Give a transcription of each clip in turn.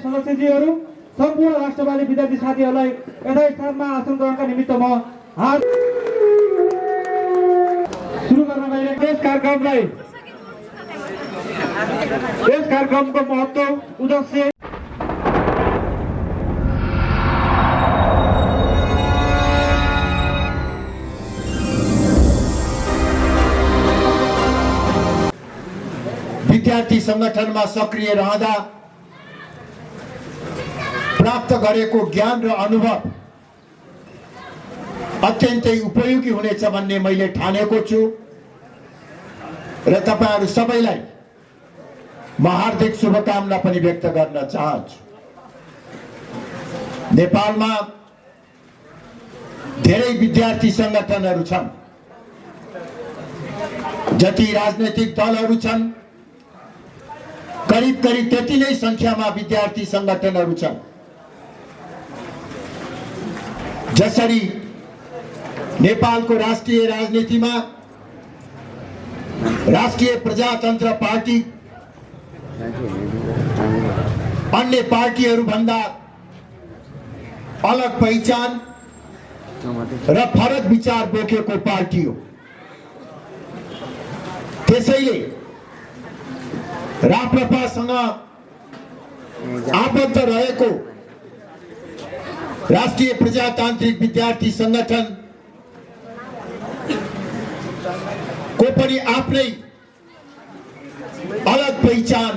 सदस्यजीहरू सम्पूर्ण राष्ट्रवादी विद्यार्थी साथीहरूलाई यथास्थानमा आसन ग्रहणका निमित्त म हात सुरु गर्न गइरहेको यस कार्यक्रमको महत्त्व उद्देश्य विद्यार्थी संगठनमा सक्रिय रहँदा प्राप्त गरेको ज्ञान र अनुभव अत्यन्तै उपयोगी हुनेछ भन्ने मैले ठानेको छु र तपाईहरु सबैलाई म हार्दिक शुभकामना पनि व्यक्त गर्न चाहन्छु। नेपालमा धेरै विद्यार्थी संगठनहरू छन्, जति राजनैतिक दलहरू छन् करिब त्यति नै संख्यामा विद्यार्थी संगठनहरू छन्। जसरी नेपालको राष्ट्रिय राजनीतिमा राष्ट्रिय प्रजातन्त्र पार्टी अन्य पार्टीहरू भन्दा अलग पहिचान र फरक विचार बोकेको पार्टी हो। त्यसैले राप्रपासँग आबद्ध रहेको राष्ट्रिय प्रजातान्त्रिक विद्यार्थी संगठन को पनि आफ्नै अलग पहिचान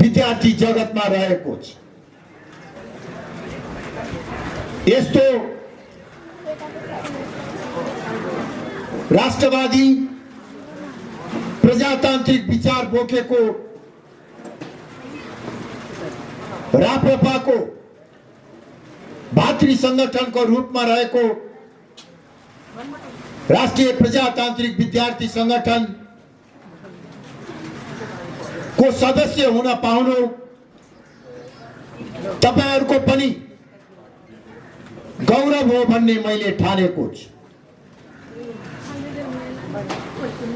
विद्यार्थी जगतमा रहेको छ। यस्तो राष्ट्रवादी प्रजातान्त्रिक विचार बोकेको राप्रपाको भातृ संगठनको रूपमा रहेको राष्ट्रिय प्रजातान्त्रिक विद्यार्थी संगठन को सदस्य हुन पाउनु तपाईहरुको पनि गौरव हो भन्ने मैले ठानेको छु।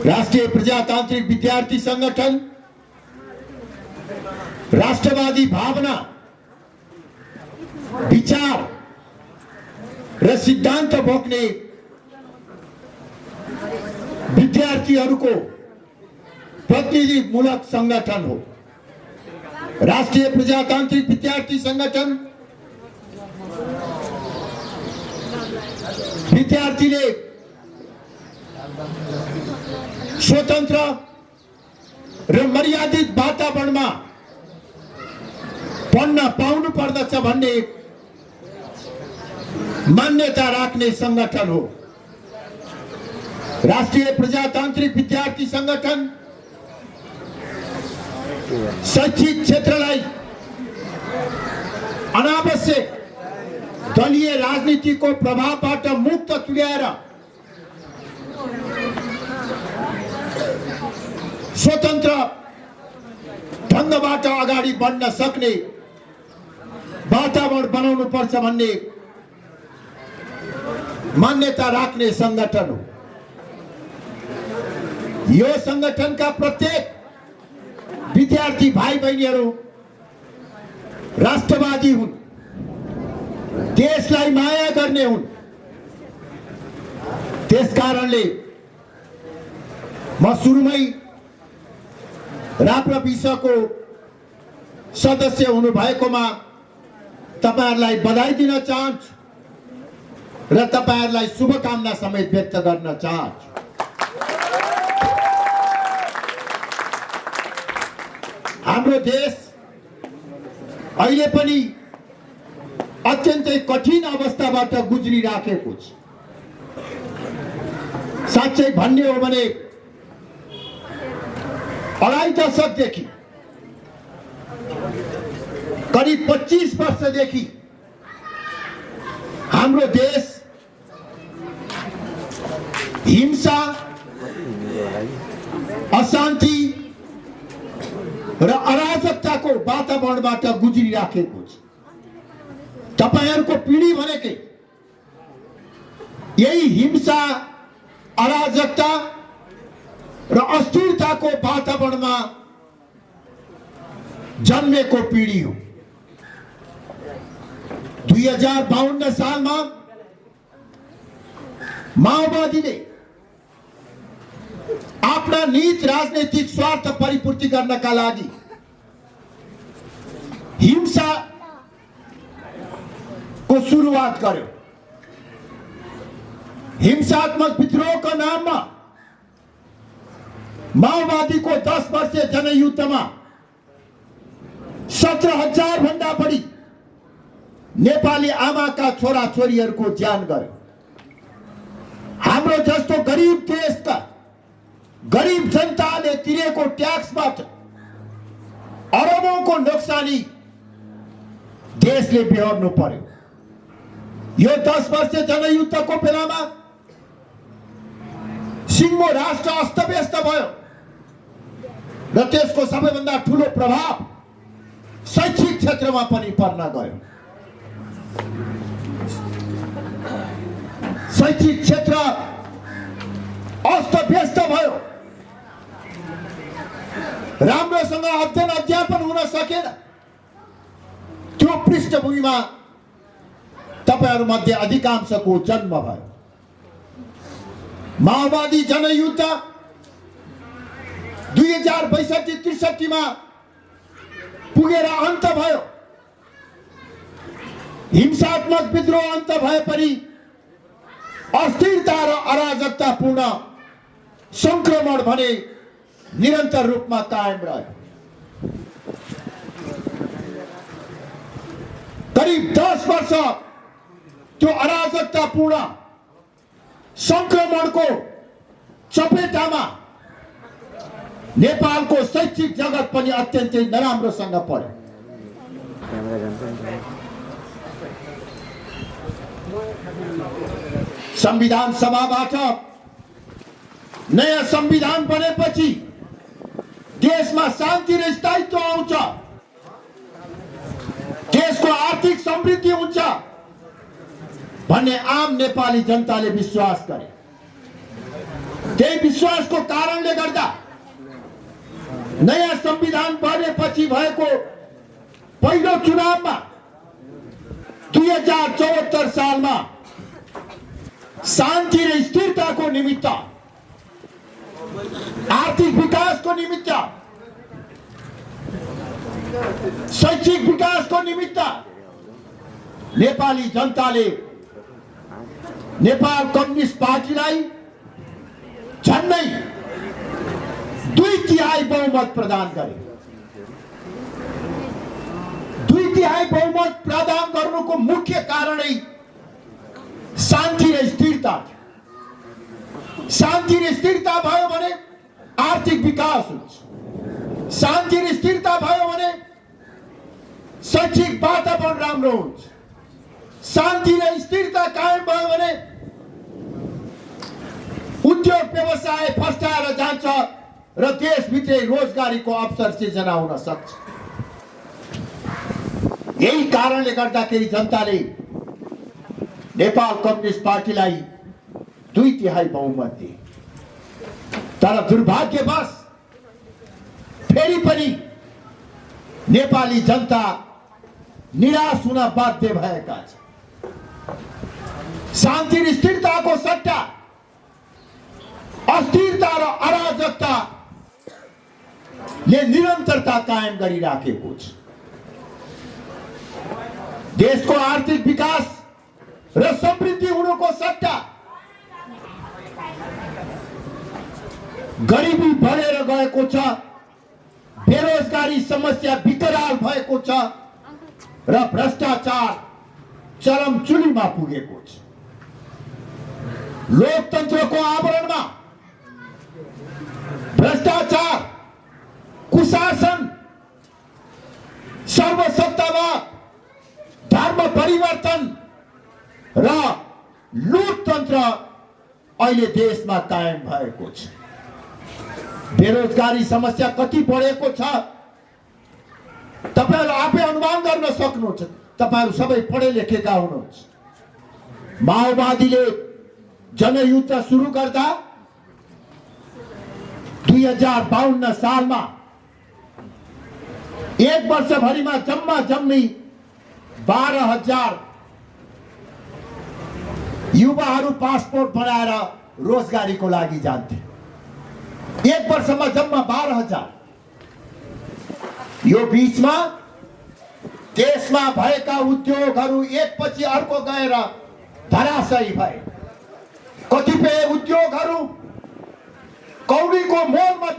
राष्ट्रिय प्रजातान्त्रिक विद्यार्थी संगठन राष्ट्रवादी भावना, विचार र सिद्धान्त बोक्ने विद्यार्थीहरूको प्रतिनिधिमूलक संगठन हो। राष्ट्रिय प्रजातान्त्रिक विद्यार्थी संगठन विद्यार्थीले स्वतन्त्र र मर्यादित वातावरणमा पढ्न पाउनु पर्दछ भन्ने मान्यता राख्ने संगठन हो। राष्ट्रिय प्रजातान्त्रिक विद्यार्थी संगठन शैक्षिक क्षेत्रलाई अनावश्यक दलीय राजनीतिको प्रभावबाट मुक्त तुल्याएर स्वतन्त्र ढंगबाट अगाडि बढ्न सक्ने वातावरण बनाउनु पर्छ भन्ने मान्यता राख्ने संगठन हो। यो संगठनका प्रत्येक विद्यार्थी भाइ बहिनीहरू राष्ट्रवादी हुन्, देशलाई माया गर्ने हुन्। त्यसकारणले म सुरुमै राप्रपाको सदस्य हुनु भएकोमा तपाईहरुलाई बधाई दिन चाहन्छु र तपाईहरुलाई शुभकामना समेत व्यक्त गर्न चाहन्छु। हाम्रो देश अहिले पनि अत्यन्तै कठिन अवस्थाबाट गुज्रिराखेको छ। साच्चै भन्ने हो भने अढाई दशकदेखि करिब 25 वर्षदेखि हाम्रो देश हिंसा, अशान्ति र अराजकताको वातावरणबाट गुज्रिराखेको छ। तपाईहरुको पीडी भनेकै यही हिंसा, अराजकता र अस्थिरताको वातावरणमा जन्मेको पीडी हो। 2052 सालमा माओवादीले आफ्ना निहित राजनीतिक स्वार्थ परिपूर्ति गर्नका लागि हिंसा को सुरुवात गर्यो। हिंसात्मक विद्रोहको नाममा माओवादीको 10 वर्षीय जनयुद्धमा 17,000 भन्दा बढी नेपाली आमाका छोरा छोरीहरूको ज्यान गयो। हाम्रो जस्तो गरिब देशका गरिब जनताले तिरेको ट्याक्सबाट अरबौंको नोक्सानी देशले बेहोर्नु पर्यो। यो 10 वर्षीय जनयुद्धको बेलामा सिङ्गो राष्ट्र अस्तव्यस्त भयो र त्यसको सबैभन्दा ठूलो प्रभाव शैक्षिक क्षेत्रमा पनि पर्न गयो। शैक्षिक क्षेत्र अस्तव्यस्त भयो, राम्रोसँग अध्ययन अध्यापन हुन सकेन। त्यो पृष्ठभूमिमा तपाईहरु मध्ये अधिकांशको जन्म भयो। माओवादी जनयुद्ध 2062-63 मा पुगेर अन्त भयो। हिंसात्मक विद्रोह अन्त भए पनि अस्थिरता र अराजकतापूर्ण संक्रमण भने निरन्तर रूपमा कायम रह्यो। करिब 10 वर्ष त्यो अराजकतापूर्ण संक्रमणको चपेटामा नेपालको शैक्षिक जगत पनि अत्यन्तै नराम्रोसँग पर्यो। संविधान सभाबाट नयाँ संविधान बनेपछि देशमा शान्ति र स्थायित्व आउँछ, देशको आर्थिक समृद्धि हुन्छ भन्ने आम नेपाली जनताले विश्वास गरे। त्यही विश्वासको कारणले गर्दा नयाँ संविधान बनेपछि भएको पहिलो चुनावमा 2074 सालमा शान्ति र स्थिरताको निमित्त, आर्थिक विकासको निमित्त, शैक्षिक विकासको निमित्त नेपाली जनताले नेपाल कम्युनिस्ट पार्टीलाई झन्डै 2/3 बहुमत प्रदान गरे। 2/3 बहुमत प्रदान गर्नुको मुख्य कारणै शान्ति र स्थिरता थियो। शान्ति र स्थिरता भयो भने आर्थिक विकास हुन्छ। शान्ति र स्थिरता भयो भने शैक्षिक वातावरण राम्रो हुन्छ। शान्ति र स्थिरता कायम भयो भने उद्योग व्यवसाय फस्टाएर जान्छ र देशभित्रै रोजगारीको अवसर सिर्जना हुन सक्छ। यही कारणले गर्दाखेरि जनताले नेपाल कम्युनिस्ट पार्टीलाई 2/3 बहुमत दिए। तर दुर्भाग्यवश फेरि पनि नेपाली जनता निराश हुन बाध्य भएका छन्। शान्ति र स्थिरताको सट्टा अस्थिरता र अराजकताले निरन्तरता कायम गरिराखेको छ। देशको आर्थिक विकास र समृद्धि हुनुको सट्टा गरिबी बढेर गएको छ, बेरोजगारी समस्या विकराल भएको छ र भ्रष्टाचार चरम चुलीमा पुगेको छ। लोकतन्त्रको आवरणमा भ्रष्टाचार, कुशासन, सर्वसत्तावाद, धर्म परिवर्तन र लुटतन्त्र अहिले देशमा कायम भएको छ। बेरोजगारी समस्या कति बढेको छ तपाईहरुले आफै अनुमान गर्न सक्नुहुन्छ। तपाईहरु सबै पढे लेखेका हुनुहुन्छ। माओवादीले जनयुद्ध सुरु गर्दा 2052 सालमा एक वर्षभरिमा जम्मी 12,000 युवाहरू पासपोर्ट बनाएर रोजगारीको लागि जान्थे। एक वर्षमा जम्मा 12,000। यो बीचमा देशमा भएका उद्योगहरू एकपछि अर्को गएर धराशायी भए। कतिपय उद्योगहरू कौडीको मोलमा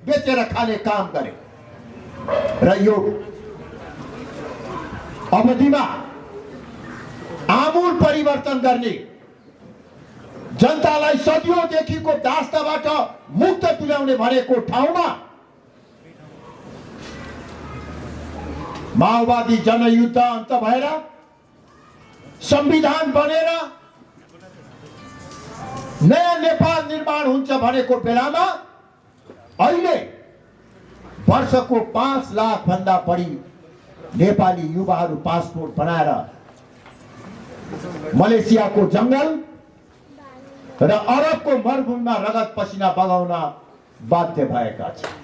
बेचेर खाने काम गरे र यो अवधिमा आमूल परिवर्तन गर्ने, जनतालाई सदियोंदेखिको दासताबाट मुक्त तुल्याउने भनेको ठाउँमा माओवादी जनयुद्ध अन्त भएर संविधान बनेर नयाँ नेपाल निर्माण हुन्छ भनेको बेलामा अहिले वर्षको 5 लाख भन्दा बढी नेपाली युवाहरू पासपोर्ट बनाएर मलेसियाको जंगल र अरबको मरुभूमिमा रगत पसिना बगाउन बाध्य भएका छन्।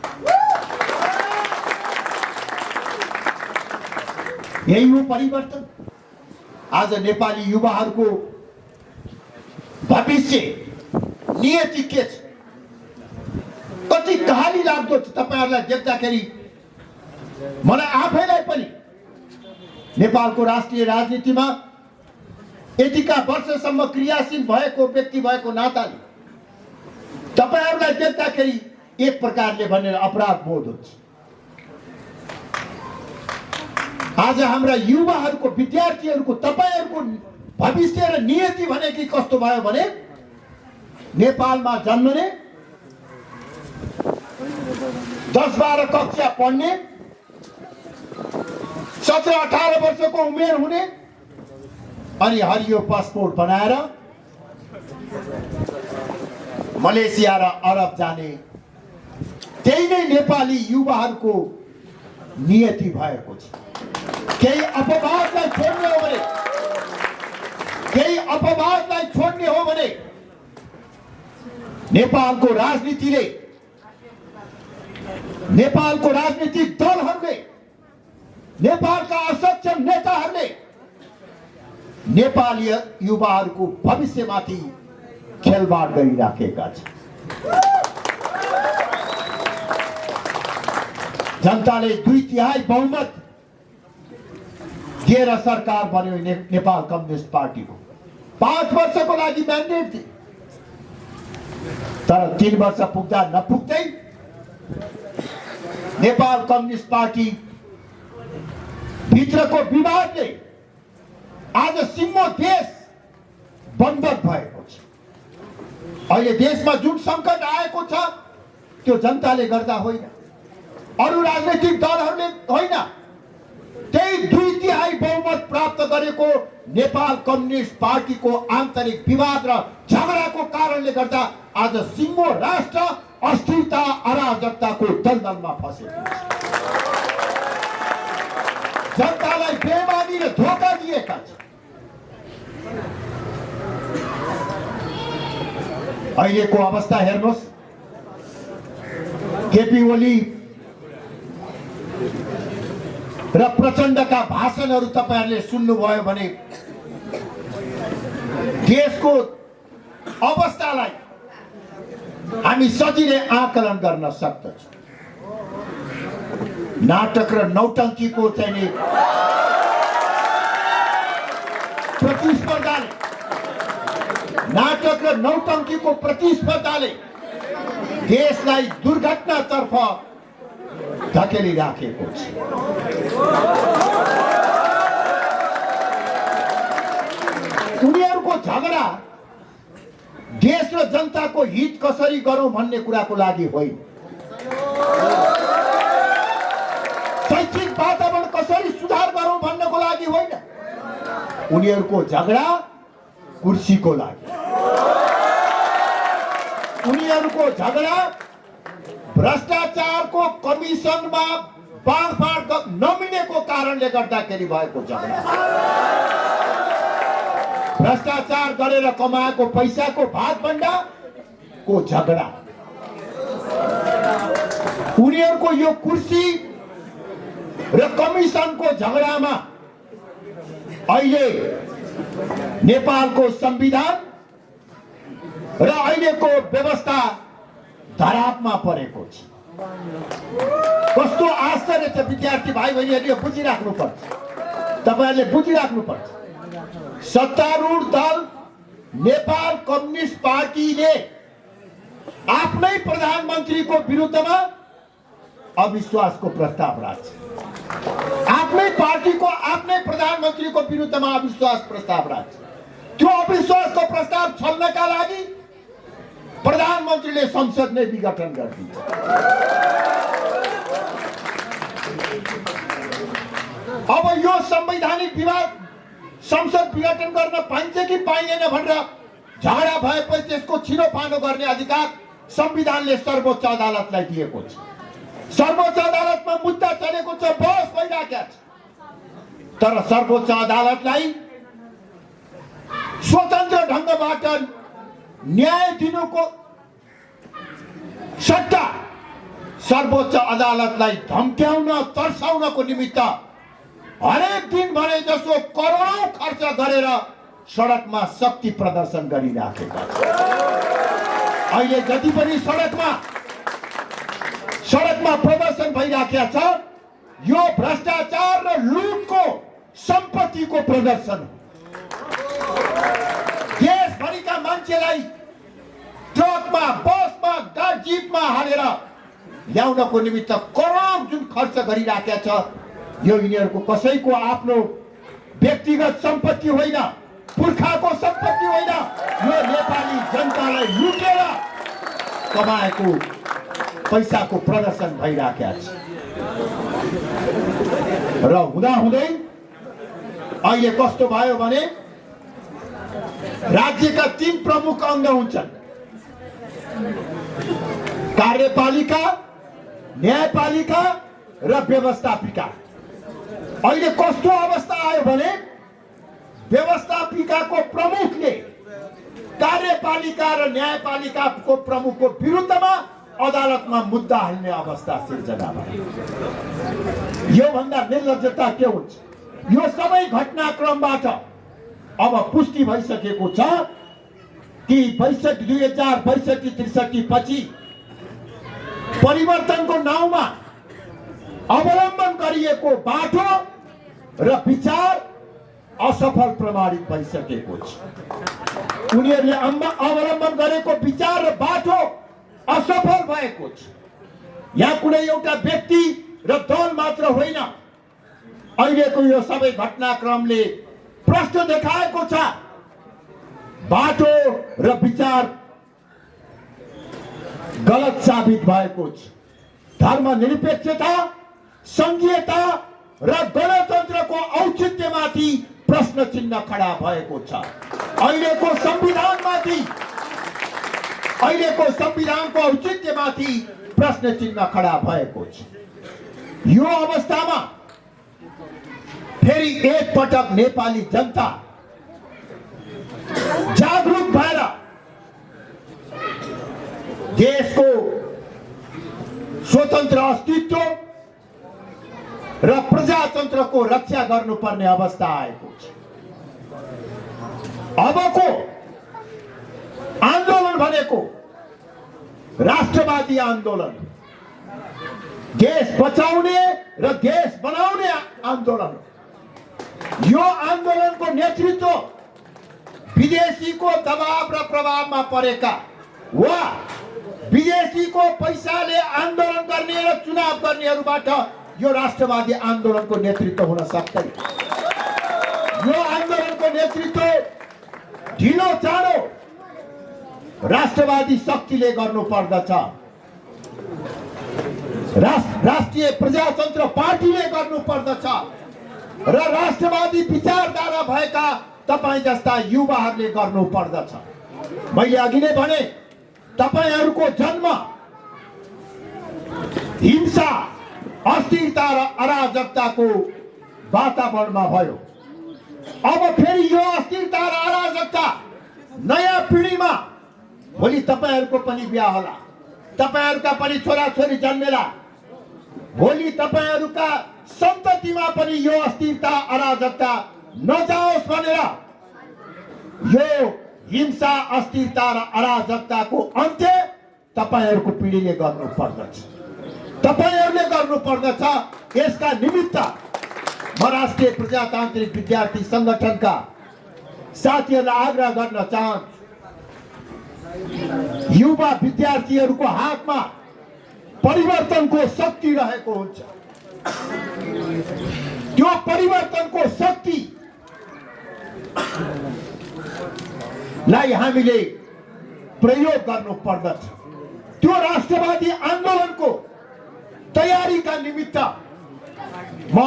यही हो परिवर्तन। आज नेपाली युवाहरूको भविष्य नियति के छ? कति कहाली लाग्दो छ। तपाईहरुलाई देख्दाखेरि मलाई आफैलाई पनि नेपालको राष्ट्रिय राजनीतिमा यतिका वर्षसम्म क्रियाशील भएको व्यक्ति भएको नाताले तपाईहरुलाई देख्दाखेरि एक प्रकारले भनेर अपराध बोध हुन्छ। आज हाम्रा युवाहरूको, विद्यार्थीहरूको, तपाईहरुको भविष्य र नियति भनेकी कस्तो भयो भने नेपालमा जन्मने, 10-12 कक्षा पढ्ने, 17-18 वर्षको उमेर हुने अनि हरियो पासपोर्ट बनाएर मलेसिया र अरब जाने, त्यही नै नेपाली युवाहरूको नियति भएको छ। केही अपवादलाई छोड्ने हो भने, नेपालको राजनीतिले, नेपालको राजनीतिक दलहरूले, नेपालका असक्षम नेताहरूले नेपाली युवाहरूको भविष्यमाथि खेलवाड गरिराखेका छन्। जनताले 2/3 बहुमत दिएर सरकार बन्यो नेपाल कम्युनिस्ट पार्टीको। 5 वर्षको लागि म्यान्डेट दिए, तर 3 वर्ष पुग्दा नपुग्दै नेपाल कम्युनिस्ट पार्टी भित्रको विवादले आज सिङ्गो देश बन्धक भएको छ। अहिले देशमा जुन संकट आएको छ त्यो जनताले गर्दा होइन, अरू राजनीतिक दलहरूले होइन, त्यही 2/3 बहुमत प्राप्त गरेको नेपाल कम्युनिस्ट पार्टीको आन्तरिक विवाद र झगडाको कारणले गर्दा आज सिङ्गो राष्ट्र अस्थिरता, अराजकताको दलदलमा फसेको छ। जनतालाई बेइमानी र धोका दिएका छन्। अहिलेको अवस्था हेर्नुहोस्। केपी ओली र प्रचण्डका भाषणहरू तपाईहरुले सुन्नुभयो भने देशको अवस्थालाई हामी सजिलै आकलन गर्न सक्दछौँ। नाटक र नौटंकीको चाहिँ प्रतिस्पर्धाले, नाटक र नौटंकीको प्रतिस्पर्धाले देशलाई दुर्घटनातर्फ धकेलिराखेको छ। उनीहरूको झगडा देश र जनताको हित कसरी गरौं भन्ने कुराको लागि होइन, शैक्षिक वातावरण कसरी सुधार गरौं भन्नको लागि होइन, उनीहरूको झगडा कुर्सीको लागि, उनीहरूको झगडा भ्रष्टाचारको कमिसनमा बाँडफाँड नमिलेको कारणले गर्दाखेरि भएको झगडा, भ्रष्टाचार गरेर कमाएको पैसाको भागभण्डाको झगडा, उनीहरूको यो कुर्सी र कमिसनको झगडामा अहिले नेपालको संविधान र अहिलेको व्यवस्था धरापमा परेको छ। कस्तो आश्चर्य छ विद्यार्थी भाइ बहिनीहरूले बुझिराख्नुपर्छ, तपाईँहरूले बुझिराख्नुपर्छ। सत्तारूढ दल नेपाल कम्युनिस्ट पार्टीले आफ्नै प्रधानमन्त्रीको विरुद्धमा अविश्वासको प्रस्ताव राख्छ, आफ्नै पार्टीको आफ्नै प्रधानमन्त्रीको विरुद्धमा अविश्वास प्रस्ताव राख्छ। त्यो अविश्वासको प्रस्ताव छल्नका लागि प्रधानमन्त्रीले संसद नै विघटन गरिदिन्छ। अब यो संवैधानिक विवाद संसद विघटन गर्न पाइन्छ कि पाइँदैन भनेर झगडा भएपछि त्यसको छिनोफानो गर्ने अधिकार संविधानले सर्वोच्च अदालतलाई दिएको छ। सर्वोच्च अदालतमा मुद्दा चलेको छ, बहस भइराखेको छ, तर सर्वोच्च अदालतलाई स्वतन्त्र ढङ्गबाट न्याय दिनुको सट्टा सर्वोच्च अदालतलाई धम्क्याउन तर्साउनको निमित्त हरेक दिन भने जसो करोडौं खर्च गरेर सडकमा शक्ति प्रदर्शन गरिराखेका छन्। अहिले जति पनि सडकमा प्रदर्शन भइराखेको छ, यो भ्रष्टाचार र लुटको सम्पत्तिको प्रदर्शन हो। देशभरिका मान्छेलाई ट्रकमा, बसमा, जीपमा हालेर ल्याउनको निमित्त करोडौं जुन खर्च गरिराखेको छ, यो यिनीहरूको कसैको आफ्नो व्यक्तिगत सम्पत्ति होइन, पुर्खाको सम्पत्ति होइन, यो नेपाली जनतालाई लुटेर कमाएको पैसाको प्रदर्शन भइराखेको छ। र हुँदाहुँदै अहिले कस्तो भयो भने राज्यका 3 प्रमुख अङ्ग हुन्छन्, कार्यपालिका, न्यायपालिका र व्यवस्थापिका। अहिले कस्तो अवस्था आयो भने व्यवस्थापिकाको प्रमुखले कार्यपालिका र न्यायपालिकाको प्रमुखको विरुद्धमा अदालतमा मुद्दा हाल्ने अवस्था सिर्जना भयो। यो भन्दा निर्लज्जता के हुन्छ? यो सबै घटनाक्रमबाट अब पुष्टि भइसकेको छ कि 2062-63 पछि परिवर्तनको नाउँमा अवलम्बन गरिएको बाटो र विचार असफल प्रमाणित भइसकेको छ। उनीहरूले अवलम्बन गरेको विचार र बाटो असफल भएको छ। यहाँ कुनै एउटा व्यक्ति र दल मात्र होइन, अहिलेको यो सबै घटनाक्रमले प्रश्न देखाएको छ, बाटो र विचार गलत साबित भएको छ। धर्मनिरपेक्षता, संघीयता र गणतन्त्रको औचित्यमाथि प्रश्न चिन्ह खडा भएको छ। अहिलेको संविधानको औचित्यमाथि प्रश्न चिन्ह खडा भएको छ। यो अवस्थामा फेरि एक पटक नेपाली जनता जागरूक भएर देशको स्वतन्त्र अस्तित्व र प्रजातन्त्रको रक्षा गर्नुपर्ने अवस्था आएको छ। अबको आन्दोलन भनेको राष्ट्रवादी आन्दोलन, देश बचाउने र देश बनाउने आन्दोलन। यो आन्दोलनको नेतृत्व विदेशीको दबाव र प्रभावमा परेका वा विदेशीको पैसाले आन्दोलन गर्ने र चुनाव गर्नेहरूबाट यो राष्ट्रवादी आन्दोलनको नेतृत्व हुन सक्दैन। यो आन्दोलनको नेतृत्व ढिलो चाँडो राष्ट्रवादी शक्तिले गर्नुपर्दछ, राष्ट्रिय प्रजातन्त्र पार्टीले गर्नुपर्दछ र राष्ट्रवादी विचारधारा भएका तपाईं जस्ता युवाहरूले गर्नुपर्दछ। मैले अघि नै भने, तपाईहरूको जन्म हिंसा, अस्थिरता र अराजकताको वातावरणमा भयो। अब फेरि यो अस्थिरता र अराजकता नयाँ पिढीमा भोलि तपाईहरुको पनि बिहा होला, तपाईहरुका पनि छोराछोरी जन्मेला, भोलि तपाईहरुका सन्ततिमा पनि यो अस्थिरता अराजकता नजाओस् भनेर यो हिंसा अस्थिरता र अराजकताको अन्त्य तपाईहरुको पिढीले गर्नुपर्दछ, तपाईहरुले गर्नुपर्दछ। यसका निमित्त म राष्ट्रिय प्रजातान्त्रिक विद्यार्थी संगठनका साथीहरुलाई आग्रह गर्न चाहन्छु, युवा विद्यार्थीहरुको हातमा परिवर्तनको शक्ति रहेको हुन्छ। त्यो परिवर्तनको शक्ति लाई हामीले प्रयोग गर्नु पर्दछ। त्यो राष्ट्रवादी आन्दोलनको तयारीका निमित्त म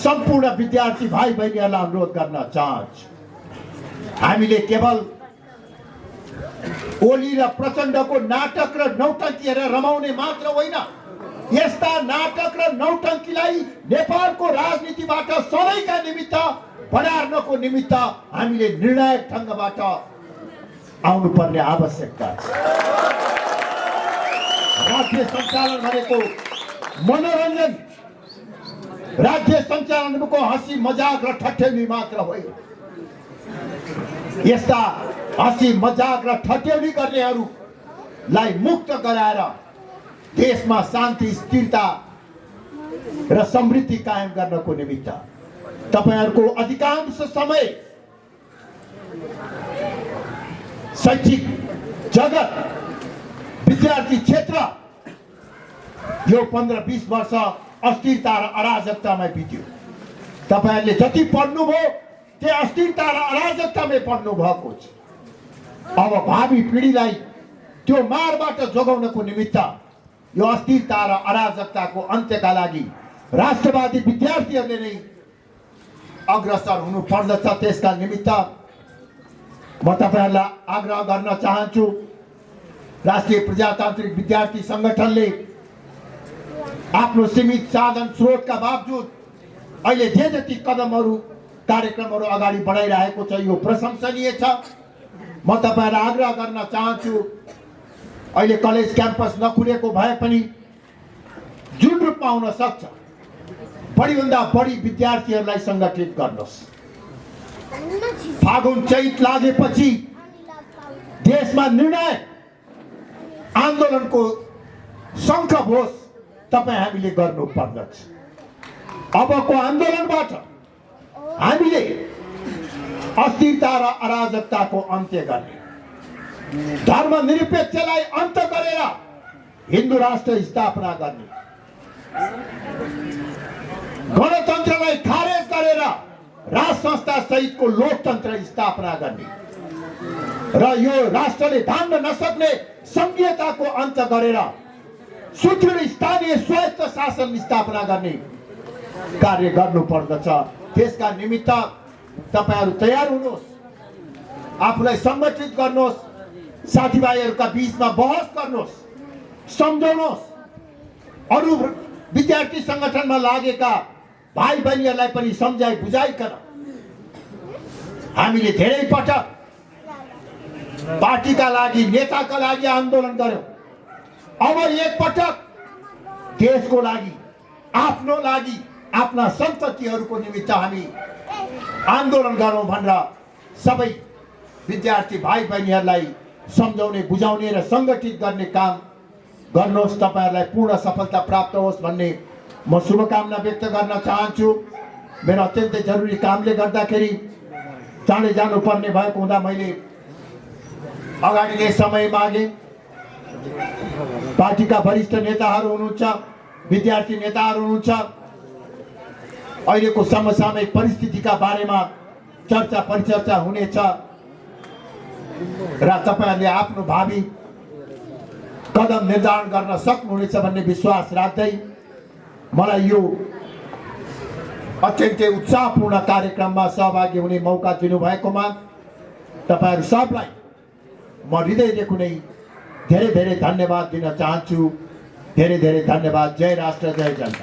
सम्पूर्ण विद्यार्थी भाइ बहिनीहरूलाई अनुरोध गर्न चाहन्छु, हामीले केवल ओली र प्रचण्डको नाटक र नौटंकी हेरेर रमाउने मात्र होइन, यस्ता नाटक र नौटंकीलाई नेपालको राजनीतिबाट सधैँका निमित्त बढार्नको निमित्त हामीले निर्णायक ढङ्गबाट आउनुपर्ने आवश्यकता छ। राज्य सञ्चालन भनेको मनोरञ्जन, राज्य सञ्चालन भनेको हाँसी मजाक र ठट्यौली मात्र होइन। यस्ता हाँसी मजाक र ठट्यौली गर्नेहरूलाई मुक्त गराएर देशमा शान्ति, स्थिरता र समृद्धि कायम गर्नको निमित्त तपाईहरुको अधिकांश समय शैक्षिक जगत, विद्यार्थी क्षेत्र यो 15-20 वर्ष अस्थिरता र अराजकतामै बित्यो। तपाईहरुले जति पढ्नुभयो त्यो अस्थिरता र अराजकतामै पढ्नु भएको छ। अब भावी पिढीलाई त्यो मारबाट जोगाउनको निमित्त यो अस्थिरता र अराजकताको अन्त्यका लागि राष्ट्रवादी विद्यार्थीहरूले नै अग्रसर हुनु पर्दछ। त्यसका निमित्त म तपाईहरुलाई आग्रह गर्न चाहन्छु, राष्ट्रिय प्रजातान्त्रिक विद्यार्थी संगठनले आफ्नो सीमित साधन स्रोतका बावजुद अहिले जे जति कदमहरू कार्यक्रमहरू अगाडि बढाइरहेको छ यो प्रशंसनीय छ। म तपाईहरुलाई आग्रह गर्न चाहन्छु, अहिले कलेज क्याम्पस नखुलेको भए पनि जुन रूपमा हुन सक्छ बढीभन्दा बढी विद्यार्थीहरूलाई संगठित गर्नुहोस्। फागुन चैत लागेपछि देशमा निर्णय आन्दोलनको शङ्ख घोष तपाईँ हामीले गर्नु पर्दछ। अबको आन्दोलनबाट हामीले अस्थिरता र अराजकताको अन्त्य गर्ने, धर्मनिरपेक्षलाई अन्त गरेर हिन्दू राष्ट्र स्थापना गर्ने, गणतन्त्रलाई खारेज गरेर राज संस्था सहितको लोकतन्त्र स्थापना गर्ने र यो राष्ट्रले धान्न नसक्ने संघीयताको अन्त गरेर सुदृढ स्थानीय स्वायत्त शासन स्थापना गर्ने कार्य गर्नुपर्दछ। त्यसका निमित्त तपाईहरु तयार हुनुहोस्, आफूलाई संगठित गर्नुहोस्, साथीभाइहरुका बीचमा बहस गर्नुहोस्, सम्झाउनुहोस्, अरु विद्यार्थी संगठनमा लागेका भाइ बहिनीहरूलाई पनि सम्झाइ बुझाइकन हामीले धेरै पटक पार्टीका लागि, नेताका लागि आन्दोलन गर्यौं। अब एक पटक देशको लागि, आफ्नो लागि, आफ्ना सन्ततिहरुको निमित्त हामी आन्दोलन गरौं भनेर सबै विद्यार्थी भाइ बहिनीहरूलाई सम्झाउने, बुझाउने र संगठित गर्ने काम गर्नुहोस्। तपाईहरुलाई पूर्ण सफलता प्राप्त होस् भन्ने म शुभकामना व्यक्त गर्न चाहन्छु। मेरो अत्यन्तै जरुरी कामले गर्दाखेरि चाँडै जानुपर्ने भएको हुँदा मैले अगाडि नै समय मागे। पार्टीका वरिष्ठ नेताहरू हुनुहुन्छ, विद्यार्थी नेताहरू हुनुहुन्छ, अहिलेको समसामयिक परिस्थितिका बारेमा चर्चा परिचर्चा हुनेछ र तपाईहरुले आफ्नो भावी कदम निर्धारण गर्न सक्नुहुनेछ भन्ने विश्वास राख्दै मलाई यो अत्यन्तै उत्साहपूर्ण कार्यक्रममा सहभागी हुने मौका दिनुभएकोमा तपाईहरु सबलाई म हृदयदेखि नै धेरै धेरै धन्यवाद दिन चाहन्छु। धेरै धेरै धन्यवाद। जय राष्ट्र, जय जनता।